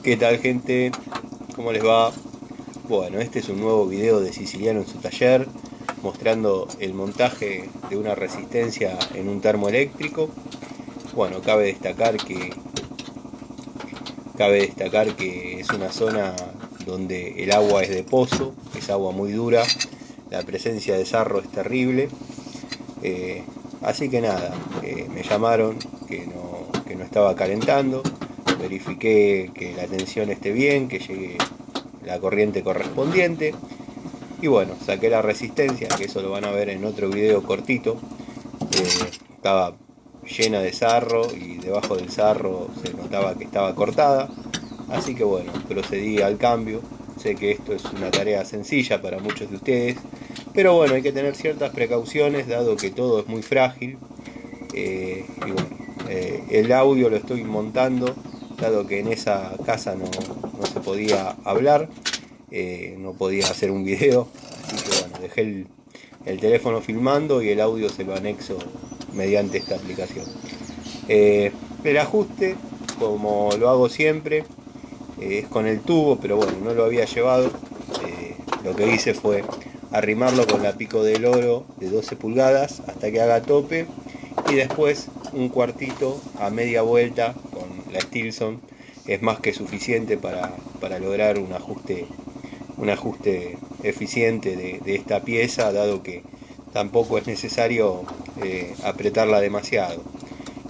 ¿Qué tal, gente? ¿Cómo les va? Bueno, este es un nuevo video de Siciliano en su taller, mostrando el montaje de una resistencia en un termoeléctrico. Bueno, cabe destacar que es una zona donde el agua es de pozo, es agua muy dura, la presencia de sarro es terrible. Así que nada, me llamaron que no estaba calentando, verifiqué que la tensión esté bien, que llegue la corriente correspondiente, y bueno, saqué la resistencia, que eso lo van a ver en otro video cortito. Estaba llena de sarro y debajo del sarro se notaba que estaba cortada, así que bueno, procedí al cambio. Sé que esto es una tarea sencilla para muchos de ustedes, pero bueno, hay que tener ciertas precauciones dado que todo es muy frágil. Y bueno, el audio lo estoy montando dado que en esa casa no se podía hablar, no podía hacer un video, así que bueno, dejé el teléfono filmando y el audio se lo anexo mediante esta aplicación. El ajuste, como lo hago siempre, es con el tubo, pero bueno, no lo había llevado. Lo que hice fue arrimarlo con la pico del oro de 12 pulgadas hasta que haga tope, y después un cuartito a media vuelta con la Stilson es más que suficiente para lograr un ajuste eficiente de esta pieza, dado que tampoco es necesario apretarla demasiado.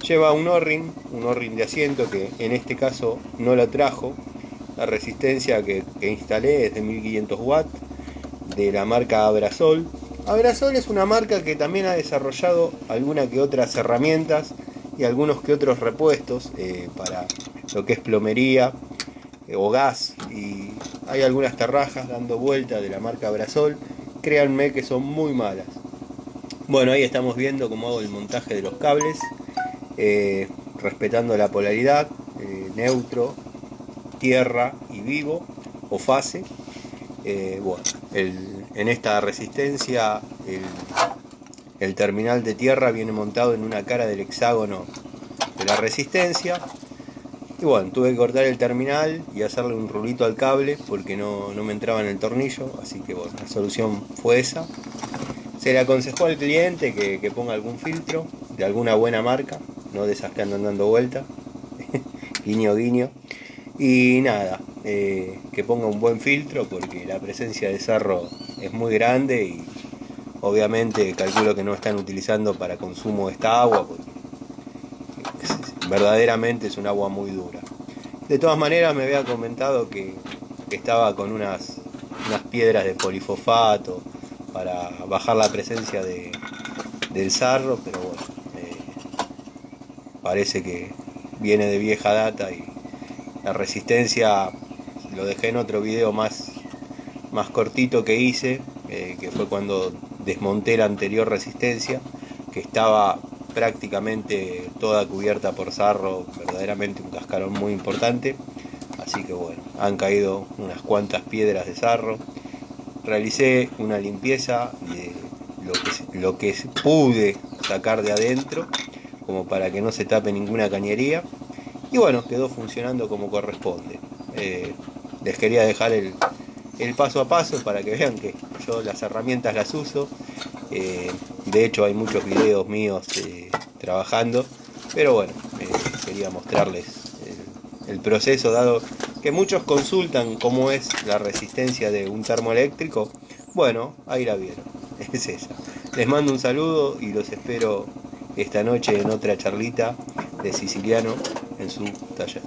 Lleva un O-ring de asiento, que en este caso no lo trajo. La resistencia que instalé es de 1500 watts, de la marca Abrasol. Abrasol es una marca que también ha desarrollado algunas que otras herramientas y algunos que otros repuestos para lo que es plomería o gas, y hay algunas tarrajas dando vuelta de la marca Abrasol. Créanme que son muy malas. Bueno, ahí estamos viendo cómo hago el montaje de los cables, respetando la polaridad, neutro, tierra y vivo o fase. Bueno, en esta resistencia el terminal de tierra viene montado en una cara del hexágono de la resistencia, y bueno, tuve que cortar el terminal y hacerle un rulito al cable porque no me entraba en el tornillo, así que bueno, la solución fue esa. Se le aconsejó al cliente que ponga algún filtro de alguna buena marca, no de esas que andan dando vuelta, guiño guiño. Y nada, que ponga un buen filtro porque la presencia de sarro es muy grande, y obviamente calculo que no están utilizando para consumo esta agua porque verdaderamente es un agua muy dura. De todas maneras, me había comentado que estaba con unas piedras de polifosfato para bajar la presencia del sarro, pero bueno, parece que viene de vieja data, y la resistencia lo dejé en otro video más cortito que hice, que fue cuando desmonté la anterior resistencia, que estaba prácticamente toda cubierta por sarro, verdaderamente un cascarón muy importante. Así que bueno, han caído unas cuantas piedras de sarro. Realicé una limpieza de lo que pude sacar de adentro, como para que no se tape ninguna cañería, y bueno, quedó funcionando como corresponde. Les quería dejar el paso a paso para que vean que yo las herramientas las uso. De hecho hay muchos videos míos trabajando, pero bueno, quería mostrarles el proceso, dado que muchos consultan cómo es la resistencia de un termoeléctrico. Bueno, ahí la vieron, es esa. Les mando un saludo y los espero esta noche en otra charlita de Siciliano en su taller.